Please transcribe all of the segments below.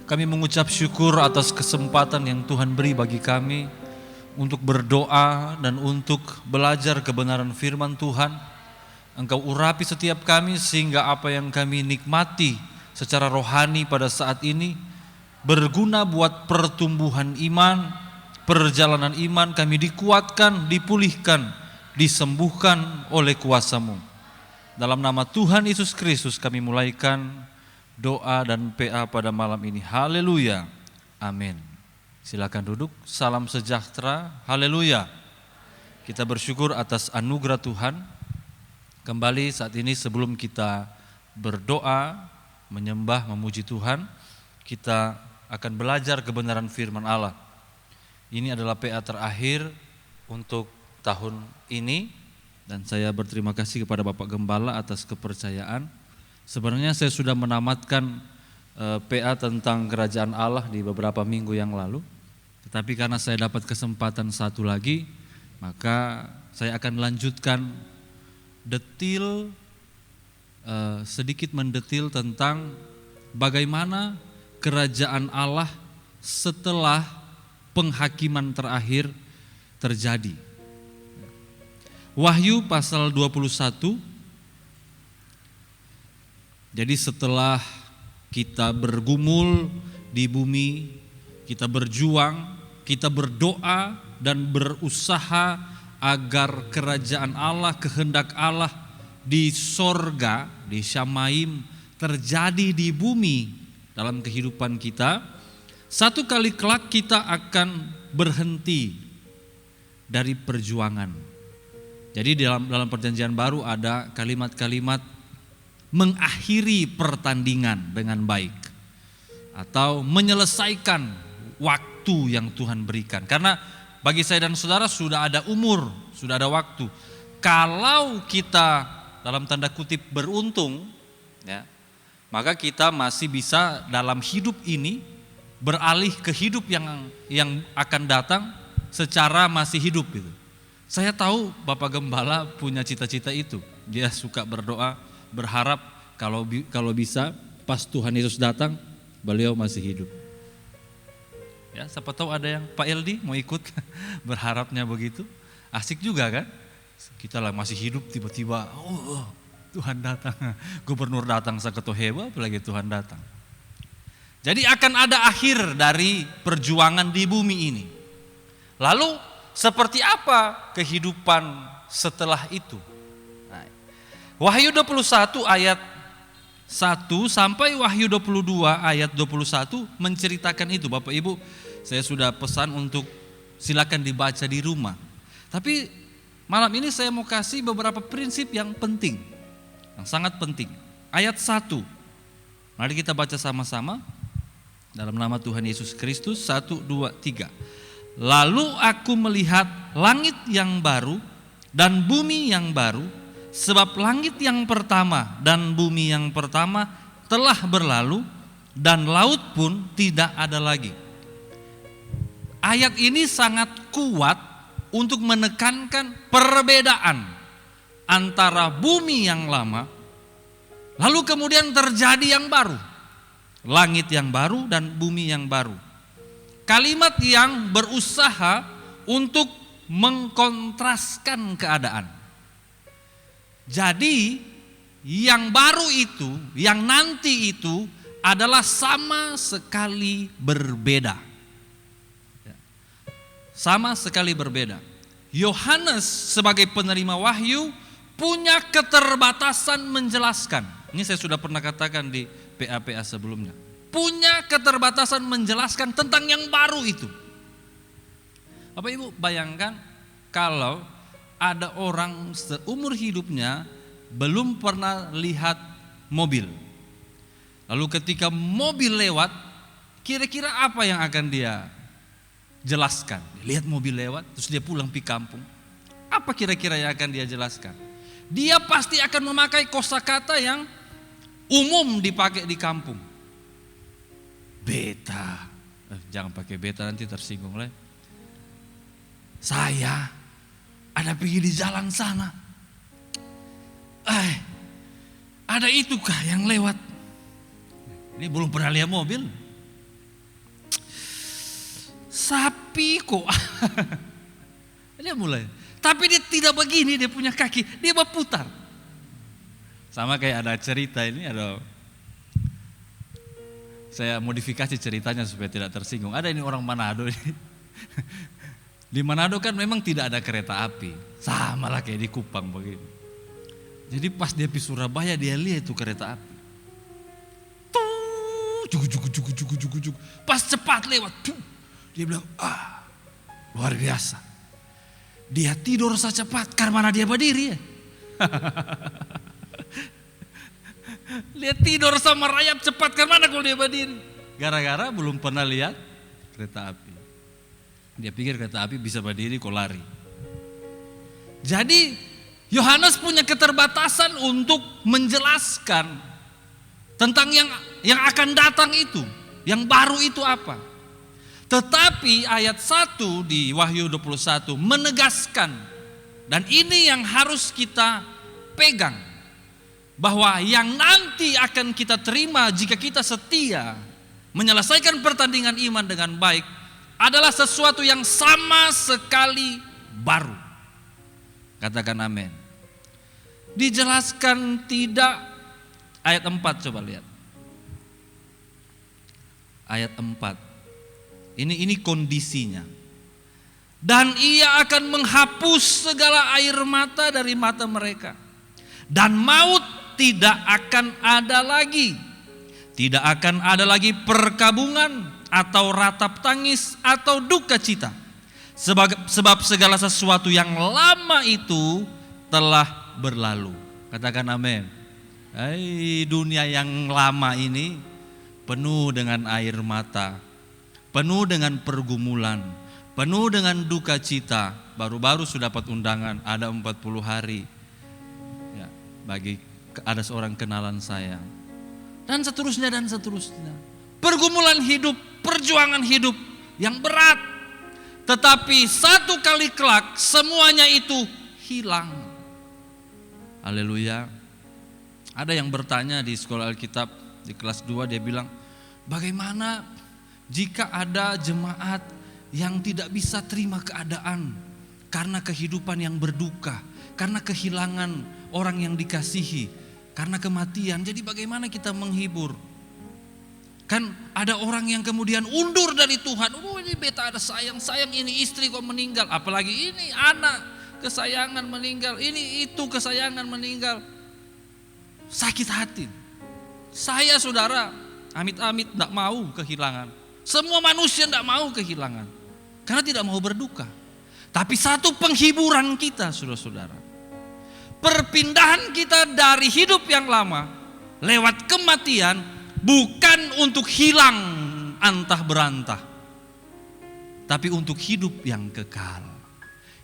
Kami mengucap syukur atas kesempatan yang Tuhan beri bagi kami untuk berdoa dan untuk belajar kebenaran firman Tuhan. Engkau urapi setiap kami sehingga apa yang kami nikmati secara rohani pada saat ini berguna buat pertumbuhan iman, perjalanan iman kami dikuatkan, dipulihkan, disembuhkan oleh kuasa-Mu. Dalam nama Tuhan Yesus Kristus kami mulaikan doa dan PA pada malam ini. Haleluya. Amin. Silakan duduk. Salam sejahtera. Haleluya. Kita bersyukur atas anugerah Tuhan. Kembali saat ini sebelum kita berdoa, menyembah, memuji Tuhan, kita akan belajar kebenaran firman Allah. Ini adalah PA terakhir untuk tahun ini dan saya berterima kasih kepada Bapak Gembala atas kepercayaan. Sebenarnya saya sudah menamatkan PA tentang kerajaan Allah di beberapa minggu yang lalu. Tetapi karena saya dapat kesempatan satu lagi, maka saya akan lanjutkan sedikit mendetil tentang bagaimana kerajaan Allah setelah penghakiman terakhir terjadi. Wahyu pasal 21. Jadi setelah kita bergumul di bumi, kita berjuang, kita berdoa dan berusaha agar kerajaan Allah, kehendak Allah di sorga, di Syamaim terjadi di bumi dalam kehidupan kita. Satu kali kelak kita akan berhenti dari perjuangan. Jadi dalam perjanjian baru ada kalimat-kalimat mengakhiri pertandingan dengan baik atau menyelesaikan waktu yang Tuhan berikan. Karena bagi saya dan saudara sudah ada umur, sudah ada waktu. Kalau kita dalam tanda kutip beruntung, ya, maka kita masih bisa dalam hidup ini beralih ke hidup yang akan datang secara masih hidup gitu. Saya tahu Bapak Gembala punya cita-cita itu. Dia suka berdoa, berharap kalau bisa pas Tuhan Yesus datang, beliau masih hidup. Ya, siapa tahu ada yang Pak Eldi mau ikut berharapnya begitu. Asik juga kan? Kita lah masih hidup tiba-tiba, Tuhan datang, gubernur datang saketo heba, apalagi Tuhan datang. Jadi akan ada akhir dari perjuangan di bumi ini. Lalu seperti apa kehidupan setelah itu? Nah, Wahyu 21 ayat 1 sampai Wahyu 22 ayat 21 menceritakan itu. Bapak Ibu, saya sudah pesan untuk silakan dibaca di rumah. Tapi malam ini saya mau kasih beberapa prinsip yang penting, yang sangat penting. Ayat 1, mari kita baca sama-sama dalam nama Tuhan Yesus Kristus. 1, 2, 3. Lalu aku melihat langit yang baru dan bumi yang baru, sebab langit yang pertama dan bumi yang pertama telah berlalu dan laut pun tidak ada lagi. Ayat ini sangat kuat untuk menekankan perbedaan antara bumi yang lama lalu kemudian terjadi yang baru, langit yang baru dan bumi yang baru. Kalimat yang berusaha untuk mengkontraskan keadaan. Jadi yang baru itu, yang nanti itu adalah sama sekali berbeda. Sama sekali berbeda. Yohanes sebagai penerima wahyu punya keterbatasan menjelaskan. Ini saya sudah pernah katakan di PA-PA sebelumnya. Punya keterbatasan menjelaskan tentang yang baru itu. Bapak Ibu bayangkan kalau ada orang seumur hidupnya belum pernah lihat mobil. Lalu ketika mobil lewat, kira-kira apa yang akan dia jelaskan? Lihat mobil lewat, terus dia pulang pi kampung. Apa kira-kira yang akan dia jelaskan? Dia pasti akan memakai kosakata yang umum dipakai di kampung. Beta, jangan pakai beta nanti tersinggung lah. Saya ada pergi di jalan sana. Ada itukah yang lewat? Ini belum pernah lihat mobil. sapi kok. Dia mulai. Tapi dia tidak begini, dia punya kaki, dia berputar. Sama kayak ada cerita ini, saya modifikasi ceritanya supaya tidak tersinggung. Ada ini orang Manado ini. Di Manado kan memang tidak ada kereta api. Sama lah kayak di Kupang begini. Jadi pas dia pergi Surabaya dia lihat itu kereta api. Juk. Pas cepat lewat. Dia bilang, luar biasa. Dia tidur secepat karena mana dia berdiri ya. Dia tidur sama rayap cepat karena mana kalau dia berdiri. Gara-gara belum pernah lihat kereta api. Dia pikir kereta api bisa berdiri kok lari. Jadi Yohanes punya keterbatasan untuk menjelaskan tentang yang akan datang itu, yang baru itu apa. Tetapi ayat 1 di Wahyu 21 menegaskan, dan ini yang harus kita pegang, bahwa yang nanti akan kita terima jika kita setia menyelesaikan pertandingan iman dengan baik adalah sesuatu yang sama sekali baru. Katakan amin. Dijelaskan tidak, ayat 4 coba lihat. Ayat 4. Ini kondisinya. Dan ia akan menghapus segala air mata dari mata mereka. Dan maut tidak akan ada lagi. Tidak akan ada lagi perkabungan atau ratap tangis atau duka cita. Sebab segala sesuatu yang lama itu telah berlalu. Katakan amin. Dunia yang lama ini penuh dengan air mata, penuh dengan pergumulan, penuh dengan duka cita. Baru-baru sudah dapat undangan, ada 40 hari ya, bagi ada seorang kenalan saya. Dan seterusnya dan seterusnya. Pergumulan hidup, perjuangan hidup yang berat. Tetapi satu kali kelak semuanya itu hilang. Haleluya. Ada yang bertanya di sekolah Alkitab di kelas 2, dia bilang, bagaimana jika ada jemaat yang tidak bisa terima keadaan karena kehidupan yang berduka, karena kehilangan orang yang dikasihi, karena kematian. Jadi bagaimana kita menghibur? Kan ada orang yang kemudian undur dari Tuhan. Ini beta ada sayang ini istri kok meninggal, apalagi ini anak kesayangan meninggal, ini itu kesayangan meninggal. Sakit hati. Saya saudara, amit-amit tidak mau kehilangan. Semua manusia tidak mau kehilangan, karena tidak mau berduka. Tapi satu penghiburan kita saudara-saudara, perpindahan kita dari hidup yang lama lewat kematian, bukan untuk hilang antah berantah, tapi untuk hidup yang kekal,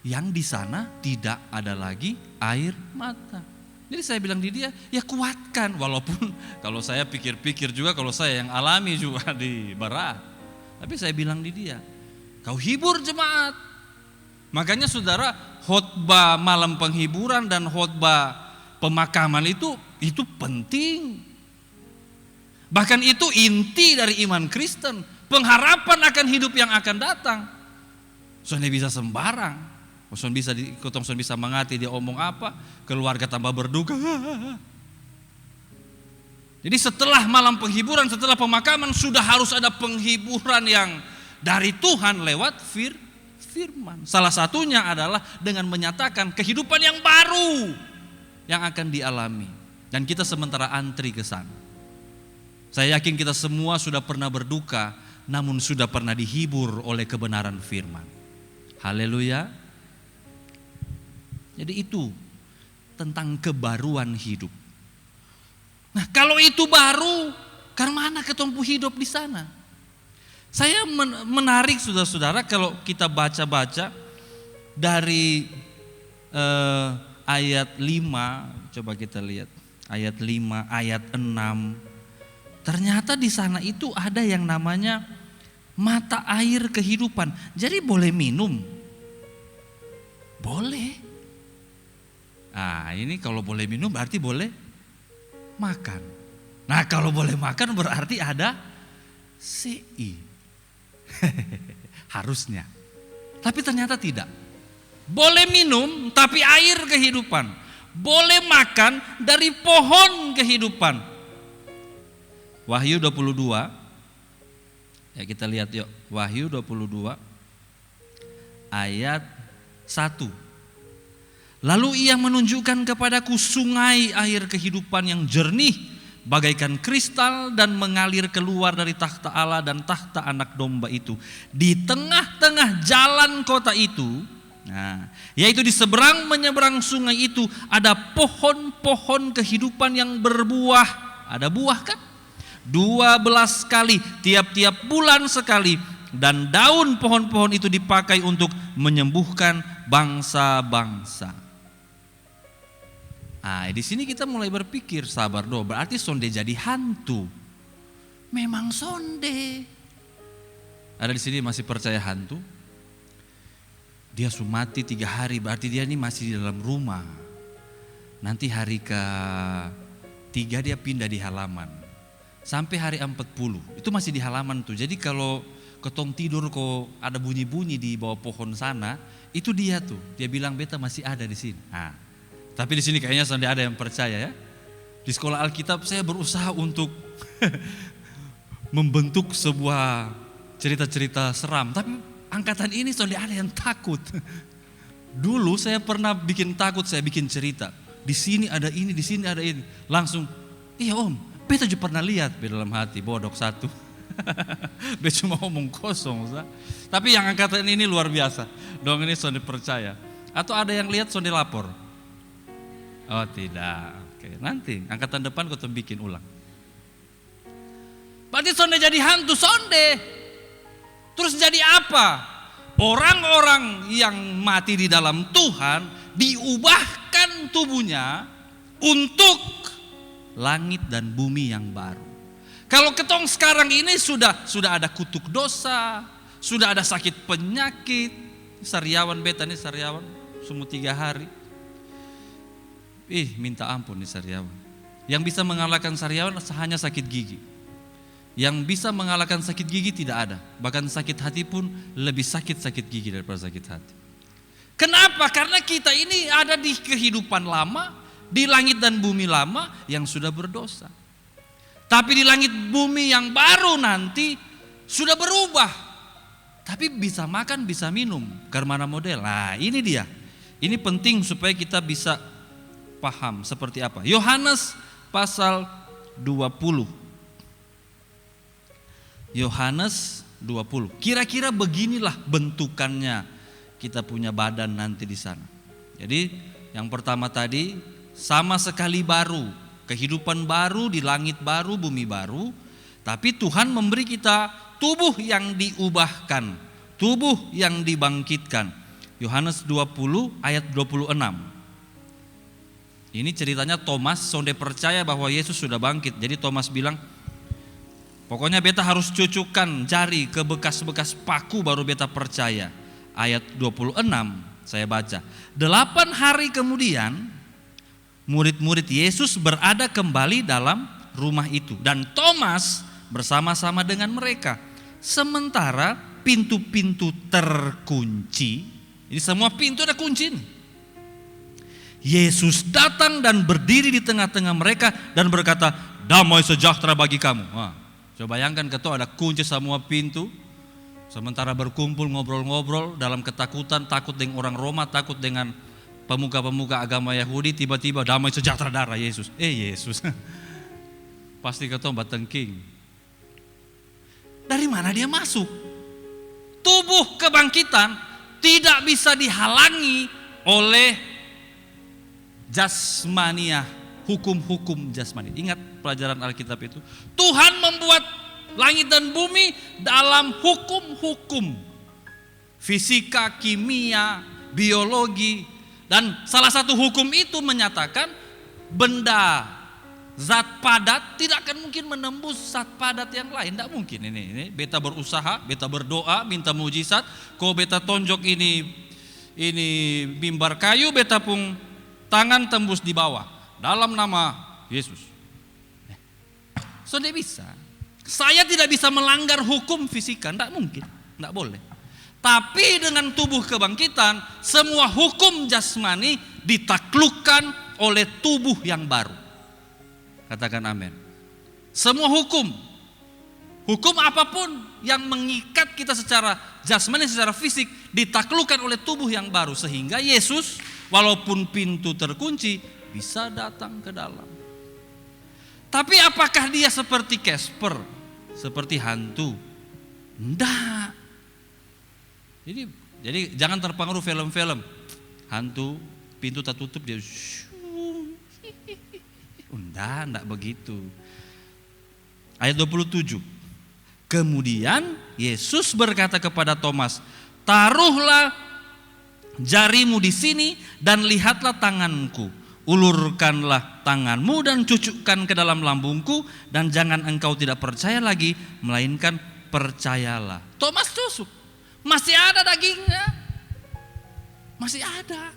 yang di sana tidak ada lagi air mata. Jadi saya bilang di dia, ya kuatkan, walaupun kalau saya pikir-pikir juga kalau saya yang alami juga di berat. Tapi saya bilang di dia, kau hibur jemaat. Makanya saudara, khotbah malam penghiburan dan khotbah pemakaman itu penting. Bahkan itu inti dari iman Kristen, pengharapan akan hidup yang akan datang. Soalnya bisa sembarang. Kotong bisa mengerti dia omong apa, keluarga tambah berduka. Jadi setelah malam penghiburan, setelah pemakaman, sudah harus ada penghiburan yang dari Tuhan lewat firman. Salah satunya adalah dengan menyatakan kehidupan yang baru yang akan dialami. Dan kita sementara antri ke sana. Saya yakin kita semua sudah pernah berduka, namun sudah pernah dihibur oleh kebenaran firman. Haleluya. Jadi itu tentang kebaruan hidup. Nah kalau itu baru, karena mana ketompu hidup di sana? Saya menarik saudara-saudara kalau kita baca-baca dari ayat 5, coba kita lihat ayat 5, ayat 6. Ternyata di sana itu ada yang namanya mata air kehidupan. Jadi boleh minum? Boleh. Nah ini kalau boleh minum berarti boleh makan. Nah kalau boleh makan berarti ada CI. Harusnya. Tapi ternyata tidak. Boleh minum tapi air kehidupan. Boleh makan dari pohon kehidupan. Wahyu 22. Ya kita lihat yuk. Wahyu 22 ayat 1. Lalu ia menunjukkan kepadaku sungai air kehidupan yang jernih bagaikan kristal dan mengalir keluar dari takhta Allah dan takhta anak domba itu. Di tengah-tengah jalan kota itu, yaitu di seberang menyeberang sungai itu ada pohon-pohon kehidupan yang berbuah. Ada buah kan? 12 kali tiap-tiap bulan sekali, dan daun pohon-pohon itu dipakai untuk menyembuhkan bangsa-bangsa. Di sini kita mulai berpikir, sabar doh, berarti sonde jadi hantu. Memang sonde. Ada di sini masih percaya hantu? Dia mati 3 hari, berarti dia ini masih di dalam rumah. Nanti hari ke-3 dia pindah di halaman. Sampai hari 40, itu masih di halaman tuh. Jadi kalau ketong tidur kok ada bunyi-bunyi di bawah pohon sana, itu dia tuh. Dia bilang beta masih ada di sini. Tapi di sini kayaknya sonde ada yang percaya ya. Di sekolah Alkitab saya berusaha untuk membentuk sebuah cerita-cerita seram. Tapi angkatan ini sonde ada yang takut. Dulu saya pernah bikin takut, saya bikin cerita. Di sini ada ini, di sini ada ini. Langsung, iya om, beta juga pernah lihat. Beta dalam hati, bodok satu. Beta cuma omong kosong. Tapi yang angkatan ini luar biasa. Dong ini sonde percaya. Atau ada yang lihat sonde lapor. Oh tidak, oke. Nanti angkatan depan kau bikin ulang. Berarti sonde jadi hantu, sonde. Terus jadi apa? Orang-orang yang mati di dalam Tuhan diubahkan tubuhnya untuk langit dan bumi yang baru. Kalau ketong sekarang ini sudah ada kutuk dosa, sudah ada sakit penyakit. Sariawan beta nih, sariawan semua 3 hari. Minta ampun nih sariawan. Yang bisa mengalahkan sariawan hanya sakit gigi. Yang bisa mengalahkan sakit gigi tidak ada. Bahkan sakit hati pun lebih sakit gigi daripada sakit hati. Kenapa? Karena kita ini ada di kehidupan lama, di langit dan bumi lama yang sudah berdosa. Tapi di langit bumi yang baru nanti sudah berubah. Tapi bisa makan, bisa minum. Karena model. Ini dia. Ini penting supaya kita bisa paham seperti apa. Yohanes pasal 20. Yohanes 20. Kira-kira beginilah bentukannya kita punya badan nanti di sana. Jadi yang pertama tadi sama sekali baru, kehidupan baru di langit baru, bumi baru, tapi Tuhan memberi kita tubuh yang diubahkan, tubuh yang dibangkitkan. Yohanes 20 ayat 26. Ini ceritanya Thomas sonde percaya bahwa Yesus sudah bangkit. Jadi Thomas bilang, pokoknya beta harus cucukkan jari ke bekas-bekas paku baru beta percaya. Ayat 26 saya baca. 8 hari kemudian murid-murid Yesus berada kembali dalam rumah itu. Dan Thomas bersama-sama dengan mereka. Sementara pintu-pintu terkunci. Ini semua pintu ada kunci nih. Yesus datang dan berdiri di tengah-tengah mereka dan berkata, damai sejahtera bagi kamu. Coba bayangkan ketua ada kunci semua pintu. Sementara berkumpul ngobrol-ngobrol dalam ketakutan, takut dengan orang Roma, takut dengan pemuka-pemuka agama Yahudi, tiba-tiba damai sejahtera darah Yesus. Yesus. Pasti ketua batengking. Dari mana dia masuk? Tubuh kebangkitan tidak bisa dihalangi oleh jasmania, hukum-hukum jasmani. Ingat pelajaran Alkitab itu. Tuhan membuat langit dan bumi dalam hukum-hukum. Fisika, kimia, biologi. Dan salah satu hukum itu menyatakan benda zat padat tidak akan mungkin menembus zat padat yang lain. Tidak mungkin ini. Beta berusaha, beta berdoa, minta mujizat. Kau beta tonjok ini mimbar kayu, beta pun tangan tembus di bawah dalam nama Yesus. Tidak bisa. Saya tidak bisa melanggar hukum fisika, tidak mungkin, tidak boleh. Tapi dengan tubuh kebangkitan, semua hukum jasmani ditaklukkan oleh tubuh yang baru. Katakan amin. Semua hukum apapun yang mengikat kita secara jasmani, secara fisik, ditaklukkan oleh tubuh yang baru. Sehingga Yesus, walaupun pintu terkunci, bisa datang ke dalam. Tapi apakah dia seperti Casper, seperti hantu? Enggak. Jadi jangan terpengaruh film-film hantu, pintu tertutup dia enggak begitu. Ayat 27. Kemudian Yesus berkata kepada Thomas, "Taruhlah jarimu di sini dan lihatlah tanganku. Ulurkanlah tanganmu dan cucukkan ke dalam lambungku, dan jangan engkau tidak percaya lagi, melainkan percayalah." Thomas tusuk. Masih ada dagingnya. Masih ada.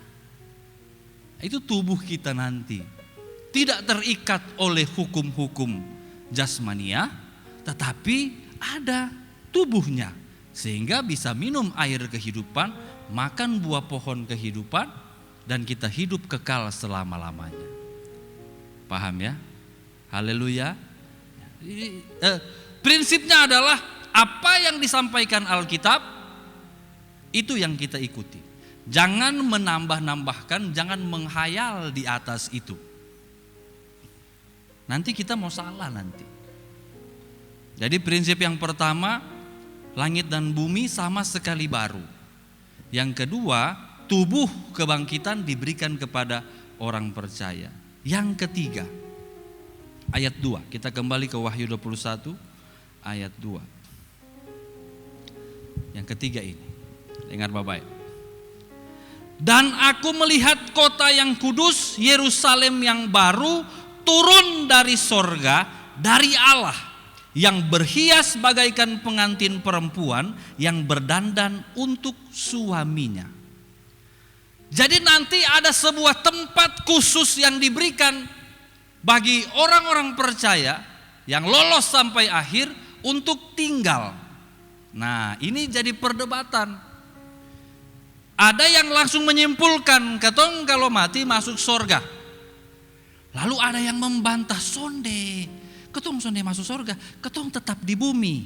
Itu tubuh kita nanti. Tidak terikat oleh hukum-hukum jasmania, tetapi ada tubuhnya. Sehingga bisa minum air kehidupan, makan buah pohon kehidupan, dan kita hidup kekal selama-lamanya. Paham ya? Haleluya. Prinsipnya adalah apa yang disampaikan Alkitab, itu yang kita ikuti. Jangan menambah-nambahkan, jangan menghayal di atas itu. Nanti kita mau salah nanti. Jadi prinsip yang pertama, langit dan bumi sama sekali baru. Yang kedua, tubuh kebangkitan diberikan kepada orang percaya. Yang ketiga, ayat 2. Kita kembali ke Wahyu 21 ayat 2. Yang ketiga ini. Dengar baik-baik. Dan aku melihat kota yang kudus, Yerusalem yang baru, turun dari sorga, dari Allah, yang berhias bagaikan pengantin perempuan yang berdandan untuk suaminya. Jadi nanti ada sebuah tempat khusus yang diberikan bagi orang-orang percaya yang lolos sampai akhir untuk tinggal. Nah, ini jadi perdebatan. Ada yang langsung menyimpulkan, ketong kalau mati masuk sorga. Lalu ada yang membantah, sonde, ketong sonde masuk sorga, ketong tetap di bumi.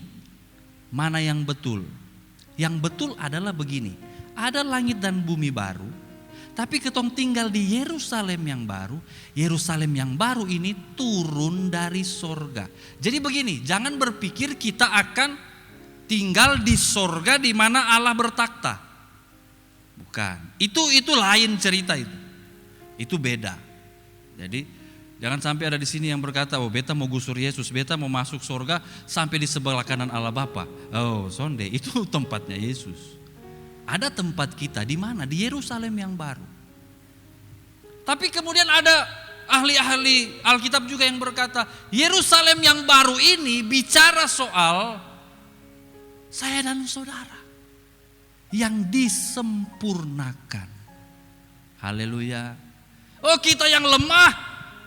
Mana yang betul? Yang betul adalah begini, ada langit dan bumi baru, tapi ketong tinggal di Yerusalem yang baru. Yerusalem yang baru ini turun dari sorga. Jadi begini, jangan berpikir kita akan tinggal di sorga di mana Allah bertakhta. Bukan, itu lain cerita itu. Itu beda. Jadi jangan sampai ada di sini yang berkata, "Oh, beta mau gusur Yesus, beta mau masuk sorga sampai di sebelah kanan Allah Bapa." Oh, sonde, itu tempatnya Yesus. Ada tempat kita di mana? Di Yerusalem yang baru. Tapi kemudian ada ahli-ahli Alkitab juga yang berkata, Yerusalem yang baru ini bicara soal saya dan saudara yang disempurnakan. Haleluya. Oh, kita yang lemah,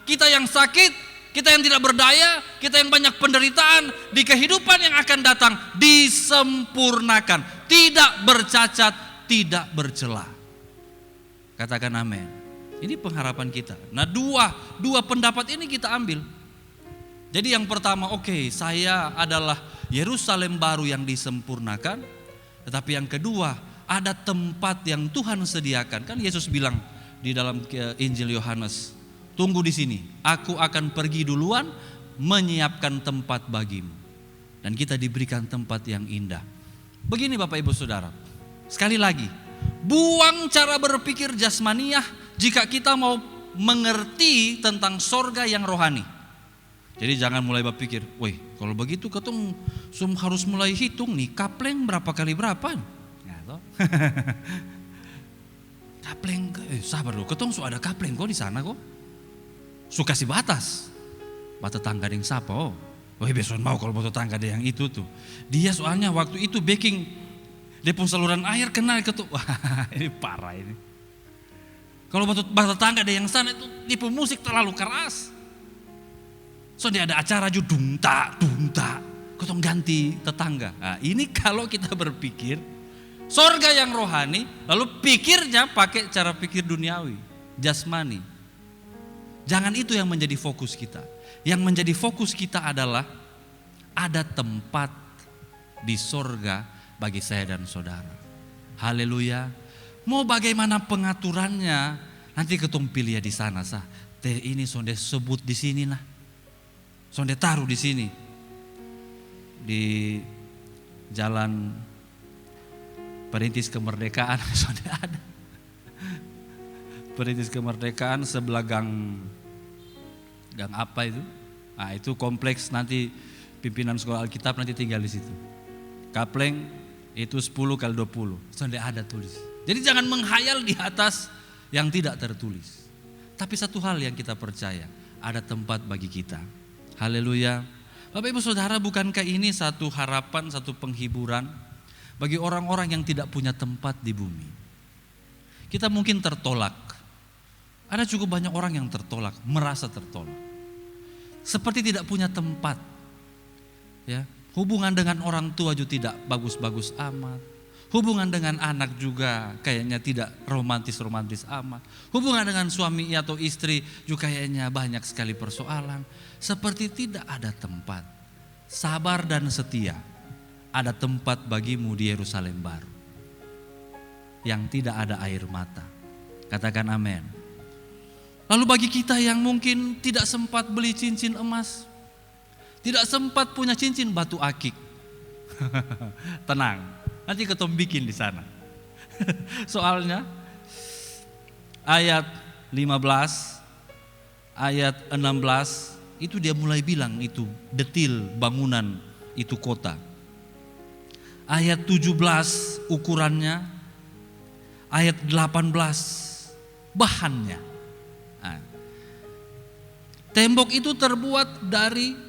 kita yang sakit, kita yang tidak berdaya, kita yang banyak penderitaan, di kehidupan yang akan datang disempurnakan, tidak bercacat, tidak bercela. Katakan amin. Ini pengharapan kita. Nah, dua pendapat ini kita ambil. Jadi yang pertama, oke, saya adalah Yerusalem baru yang disempurnakan. Tetapi yang kedua, ada tempat yang Tuhan sediakan. Kan Yesus bilang di dalam Injil Yohanes, "Tunggu di sini, aku akan pergi duluan menyiapkan tempat bagimu." Dan kita diberikan tempat yang indah. Begini Bapak Ibu Saudara, sekali lagi, buang cara berpikir jasmaniah jika kita mau mengerti tentang sorga yang rohani. Jadi jangan mulai berpikir, "Woi, kalau begitu ketong harus mulai hitung nih, kapleng berapa kali berapa?" Ya, toh. Kapleng, sabar dulu, ketong ada kapleng kok di sana kok. Suka kasih batas tangga yang siapa? Oh, besok mau kalau batas tangga ada yang itu tuh. Dia soalnya waktu itu baking, dia pun saluran air kena ketuk. Wah, ini parah ini. Kalau batas tangga ada yang sana itu tipe musik terlalu keras. So dia ada acara juga dunta, ketong ganti tetangga. Nah, ini kalau kita berpikir Sorga yang rohani, lalu pikirnya pakai cara pikir duniawi, jasmani. Jangan itu yang menjadi fokus kita. Yang menjadi fokus kita adalah ada tempat di sorga bagi saya dan saudara. Haleluya. Mau bagaimana pengaturannya, nanti ketong pilih ya di sana sah. Teh ini sonde sebut di sini nah. Sonde taruh di sini. Di jalan Perintis Kemerdekaan sonde ada. Perintis Kemerdekaan sebelah gang apa itu? Nah, itu kompleks nanti pimpinan sekolah Alkitab nanti tinggal di situ. Kapleng itu 10 kali 20. Sonde ada tulis. Jadi jangan menghayal di atas yang tidak tertulis. Tapi satu hal yang kita percaya, ada tempat bagi kita. Haleluya. Bapak Ibu Saudara, bukankah ini satu harapan, satu penghiburan bagi orang-orang yang tidak punya tempat di bumi? Kita mungkin tertolak. Ada cukup banyak orang yang tertolak, merasa tertolak. Seperti tidak punya tempat. Ya, hubungan dengan orang tua juga tidak bagus-bagus amat. Hubungan dengan anak juga kayaknya tidak romantis-romantis amat. Hubungan dengan suami atau istri juga kayaknya banyak sekali persoalan. Seperti tidak ada tempat. Sabar dan setia. Ada tempat bagimu di Yerusalem baru. Yang tidak ada air mata. Katakan amin. Lalu bagi kita yang mungkin tidak sempat beli cincin emas. Tidak sempat punya cincin batu akik. Tenang. Nanti ketemu bikin di sana. Soalnya ayat 15, ayat 16 itu dia mulai bilang itu detil bangunan itu kota. Ayat 17 ukurannya, ayat 18 bahannya. Nah, tembok itu terbuat dari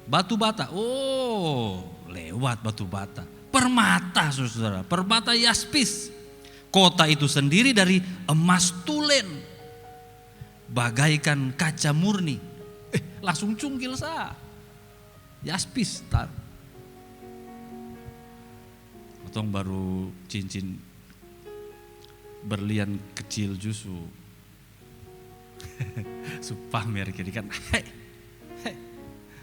batu bata. Oh, lewat batu bata. Permata saudara, permata yaspis. Kota itu sendiri dari emas tulen. Bagaikan kaca murni. Langsung cungkil sah. Yaspis. Otong baru cincin berlian kecil justru. Pamer kiri kan.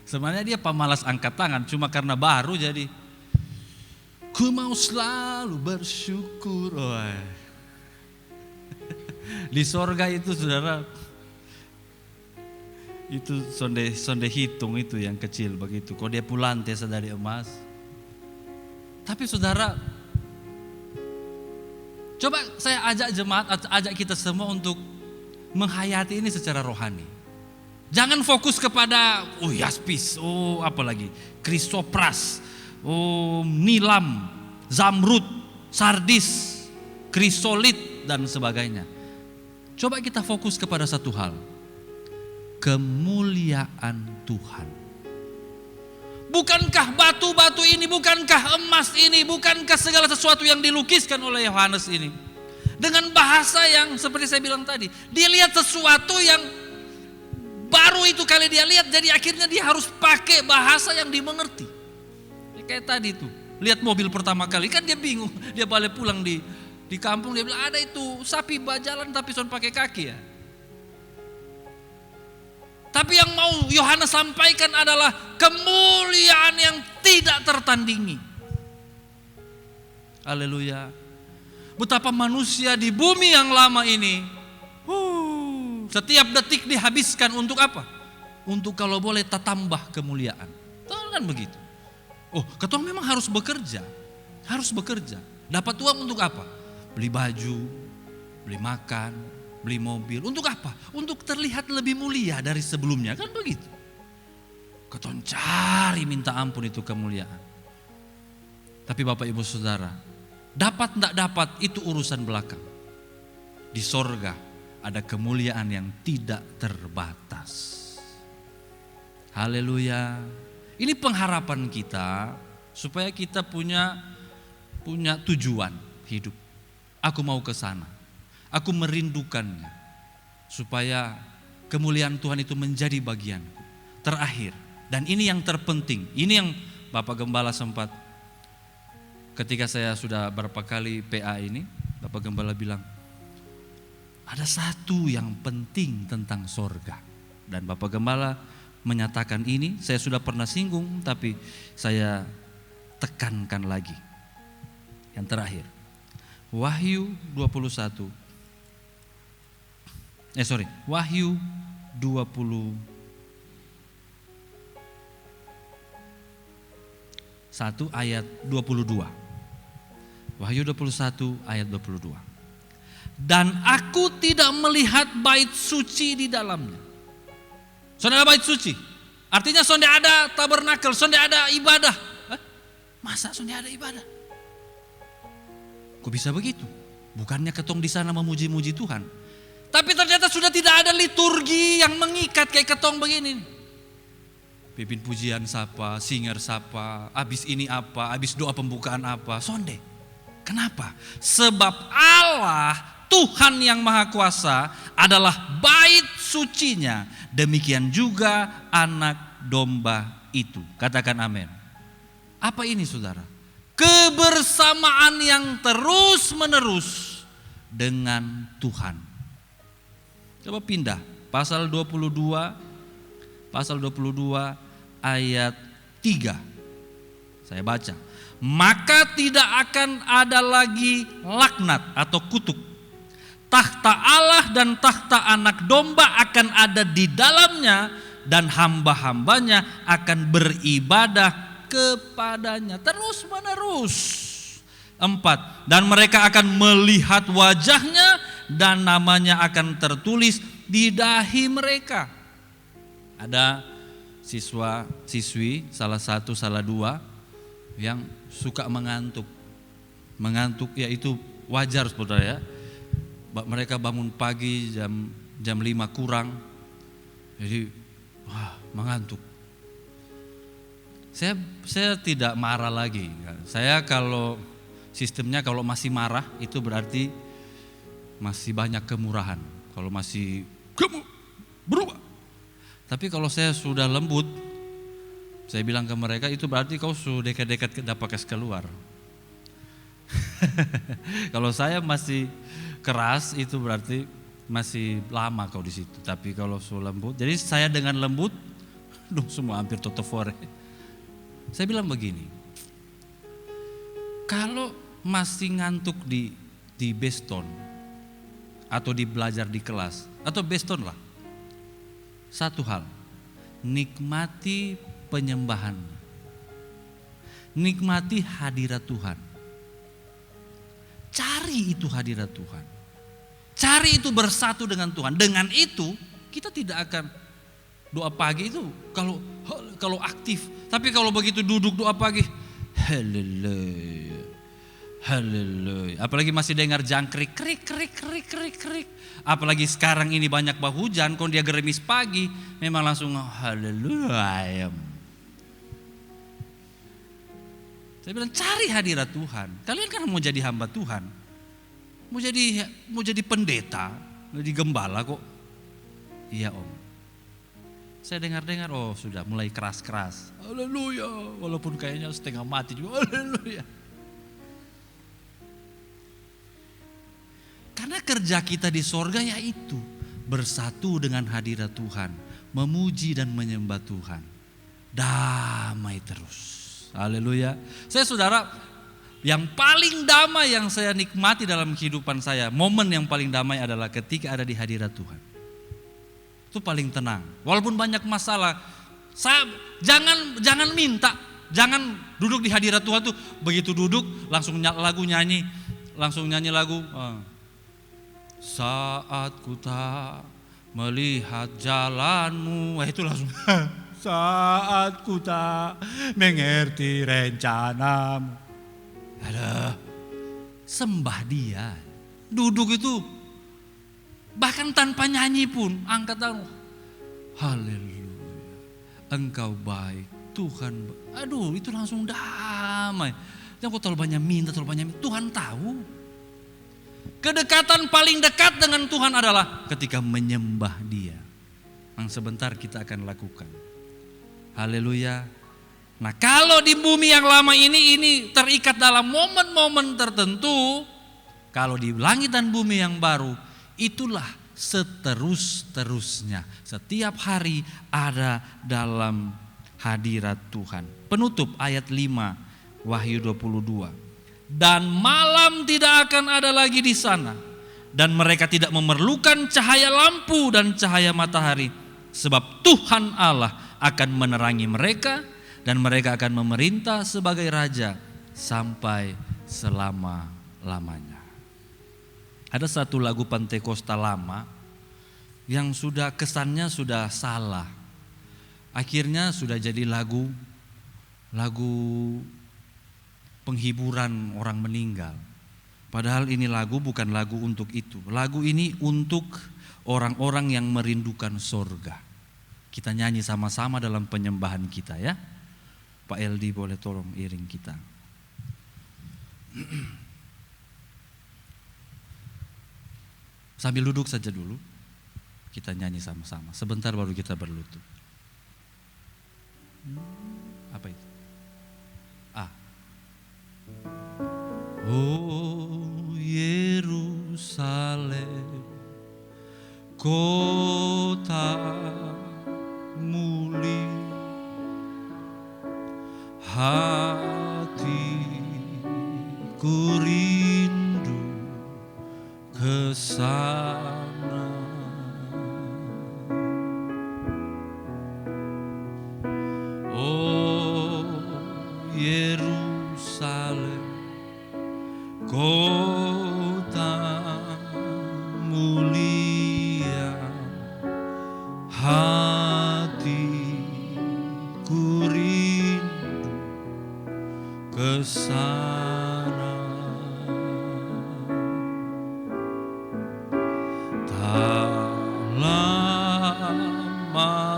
Sebenarnya dia pemalas angkat tangan. Cuma karena baru jadi. Ku mau selalu bersyukur. Oh. Di sorga itu saudara, itu sonde hitung itu yang kecil begitu. Kok dia pulang tesa dari emas. Tapi saudara, coba saya ajak jemaat, ajak kita semua untuk menghayati ini secara rohani. Jangan fokus kepada yaspis, apalagi krisopras. Nilam, zamrud, sardis, krisolit dan sebagainya. Coba kita fokus kepada satu hal. Kemuliaan Tuhan. Bukankah batu-batu ini, bukankah emas ini, bukankah segala sesuatu yang dilukiskan oleh Yohanes ini? Dengan bahasa yang seperti saya bilang tadi, dia lihat sesuatu yang baru itu kali dia lihat, jadi akhirnya dia harus pakai bahasa yang dimengerti. Kayak tadi tuh, lihat mobil pertama kali kan dia bingung, dia balik pulang di kampung dia bilang ada itu sapi berjalan tapi son pakai kaki ya. Tapi yang mau Yohanes sampaikan adalah kemuliaan yang tidak tertandingi. Haleluya. Betapa manusia di bumi yang lama ini, setiap detik dihabiskan untuk apa? Untuk kalau boleh tambah kemuliaan. Tahu kan begitu? Ketua memang harus bekerja. Harus bekerja. Dapat uang untuk apa? Beli baju, beli makan, beli mobil. Untuk apa? Untuk terlihat lebih mulia dari sebelumnya. Kan begitu. Ketua cari minta ampun itu kemuliaan. Tapi Bapak Ibu Saudara, dapat tidak dapat itu urusan belakang. Di sorga ada kemuliaan yang tidak terbatas. Haleluya. Ini pengharapan kita supaya kita punya tujuan hidup. Aku mau ke sana. Aku merindukannya. Supaya kemuliaan Tuhan itu menjadi bagianku. Terakhir, dan ini yang terpenting. Ini yang Bapak Gembala sempat ketika saya sudah berapa kali PA ini, Bapak Gembala bilang, ada satu yang penting tentang sorga. Dan Bapak Gembala menyatakan ini, saya sudah pernah singgung tapi saya tekankan lagi. Yang terakhir, Wahyu 21 ayat 22. Wahyu 21 ayat 22. Dan aku tidak melihat bait suci di dalamnya. Sonde ada bait suci. Artinya sonde ada tabernakel, sonde ada ibadah. Masa sonde ada ibadah? Kok bisa begitu? Bukannya ketong di sana memuji-muji Tuhan. Tapi ternyata sudah tidak ada liturgi yang mengikat kayak ketong begini. Pimpin pujian sapa, singer sapa, abis ini apa, abis doa pembukaan apa, sonde. Kenapa? Sebab Allah, Tuhan yang Maha Kuasa adalah bait sucinya. Demikian juga anak domba itu. Katakan amin. Apa ini saudara? Kebersamaan yang terus menerus dengan Tuhan. Coba pindah pasal 22 ayat 3. Saya baca. Maka tidak akan ada lagi laknat atau kutuk. Takhta Allah dan takhta anak domba akan ada di dalamnya, dan hamba-hambanya akan beribadah kepadanya terus menerus. 4. Dan mereka akan melihat wajahnya, dan namanya akan tertulis di dahi mereka. Ada siswa-siswi salah satu salah dua yang suka mengantuk. Mengantuk ya itu wajar saudara ya. Mereka bangun pagi jam 5 kurang. Jadi mengantuk. Saya tidak marah lagi. Saya kalau sistemnya kalau masih marah itu berarti masih banyak kemurahan. Kalau masih kamu berubah. Tapi kalau saya sudah lembut, saya bilang ke mereka itu berarti kau sudah dekat-dekat dapat keluar. Kalau saya masih keras itu berarti masih lama kau di situ. Tapi kalau sudah lembut, jadi saya dengan lembut, semua hampir totofore. Saya bilang begini, kalau masih ngantuk di beston atau di belajar di kelas atau beston lah, satu hal, nikmati penyembahan, nikmati hadirat Tuhan, cari itu hadirat Tuhan, cari itu bersatu dengan Tuhan. Dengan itu kita tidak akan doa pagi itu kalau aktif. Tapi kalau begitu duduk doa pagi, haleluya, haleluya. Apalagi masih dengar jangkrik, krik, krik, krik, krik, krik. Apalagi sekarang ini banyak hujan, kalau dia gerimis pagi, memang langsung haleluya. Saya bilang cari hadirat Tuhan. Kalian kan mau jadi hamba Tuhan, mau jadi pendeta, mau jadi gembala kok. Iya om. Saya dengar-dengar, sudah mulai keras-keras. Haleluya, walaupun kayaknya setengah mati juga. Haleluya. Karena kerja kita di sorga yaitu bersatu dengan hadirat Tuhan, memuji dan menyembah Tuhan, damai terus. Haleluya. Saya saudara, yang paling damai yang saya nikmati dalam kehidupan saya, momen yang paling damai adalah ketika ada di hadirat Tuhan. Itu paling tenang. Walaupun banyak masalah, jangan minta, jangan duduk di hadirat Tuhan tuh begitu duduk langsung nyanyi lagu. Saat ku tak melihat jalanmu, itu langsung. Saat ku tak mengerti rencanamu. Ada sembah Dia. Duduk itu. Bahkan tanpa nyanyi pun angkat tangan. Haleluya. Engkau baik, Tuhan. Aduh, itu langsung damai. Jangan kau terlalu banyak minta, Tuhan tahu. Kedekatan paling dekat dengan Tuhan adalah ketika menyembah Dia. Yang sebentar kita akan lakukan. Haleluya. Nah, kalau di bumi yang lama ini terikat dalam momen-momen tertentu, kalau di langit dan bumi yang baru, itulah seterus-terusnya. Setiap hari ada dalam hadirat Tuhan. Penutup ayat 5 Wahyu 22. Dan malam tidak akan ada lagi di sana, dan mereka tidak memerlukan cahaya lampu dan cahaya matahari, sebab Tuhan Allah akan menerangi mereka, dan mereka akan memerintah sebagai raja sampai selama-lamanya. Ada satu lagu Pantekosta lama yang sudah kesannya sudah salah. Akhirnya sudah jadi lagu penghiburan orang meninggal. Padahal ini lagu bukan lagu untuk itu. Lagu ini untuk orang-orang yang merindukan sorga. Kita nyanyi sama-sama dalam penyembahan kita ya. Pak Eldi boleh tolong iring kita. Sambil duduk saja dulu. Kita nyanyi sama-sama. Sebentar baru kita berlutut. Apa itu? Oh Yerusalem, kota mulia, hatiku rindu ke sana. Oh Yerusalem, kota mulia, hatiku rindu ke sana. Tak lama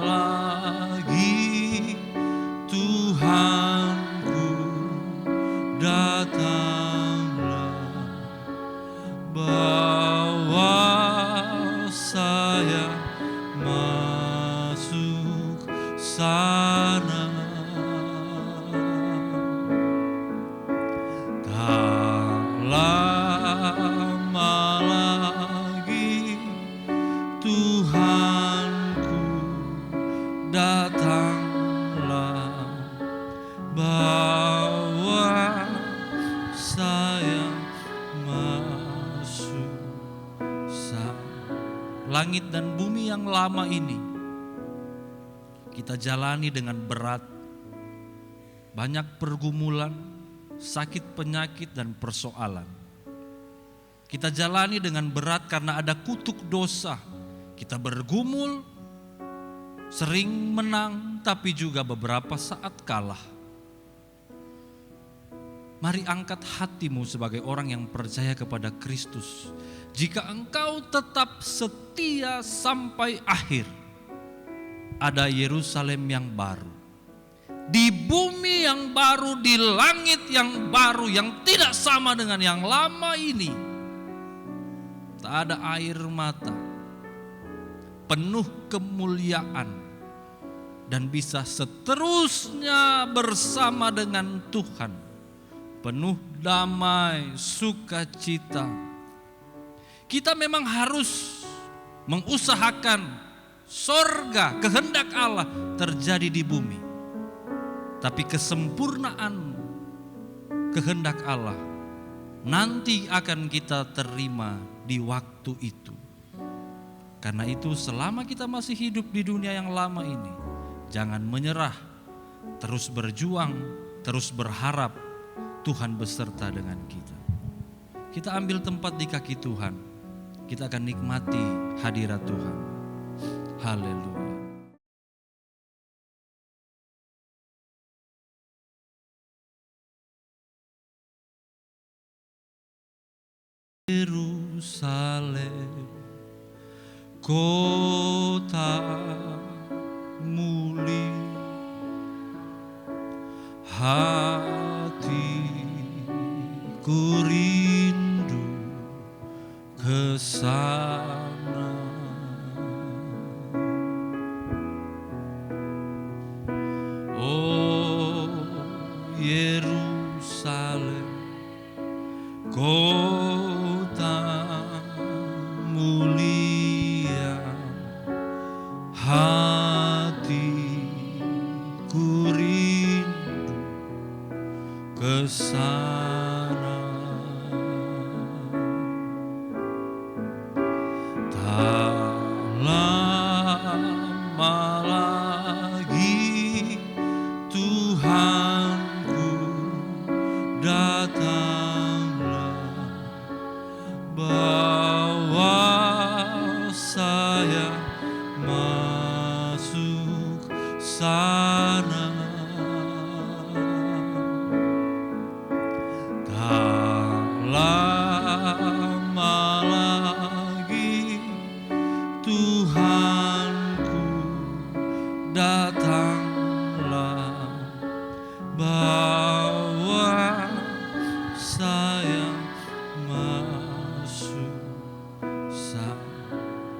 lagi Tuhanku datanglah, bawa saya masuk sana. Tak lama lagi Tuhanku datanglah, bawa saya masuk sana. Langit dan bumi yang lama ini kita jalani dengan berat, banyak pergumulan, sakit penyakit dan persoalan. Kita jalani dengan berat karena ada kutuk dosa. Kita bergumul, sering menang tapi juga beberapa saat kalah. Mari angkat hatimu sebagai orang yang percaya kepada Kristus. Jika engkau tetap setia sampai akhir, ada Yerusalem yang baru, di bumi yang baru, di langit yang baru, yang tidak sama dengan yang lama ini. Tak ada air mata, penuh kemuliaan, dan bisa seterusnya bersama dengan Tuhan, penuh damai, sukacita. Kita memang harus mengusahakan sorga, kehendak Allah terjadi di bumi. Tapi kesempurnaan kehendak Allah nanti akan kita terima di waktu itu. Karena itu selama kita masih hidup di dunia yang lama ini, jangan menyerah, terus berjuang, terus berharap Tuhan beserta dengan kita. Kita ambil tempat di kaki Tuhan, kita akan nikmati hadirat Tuhan. Haleluya. Yerusalem, kota mulia, hatiku rindu ke sana. Oh kota mulia, hatiku rindu ke sana. Tak lama lagi Tuhanku datanglah, bawa saya masuk sana. Tak lama lagi Tuhanku datanglah,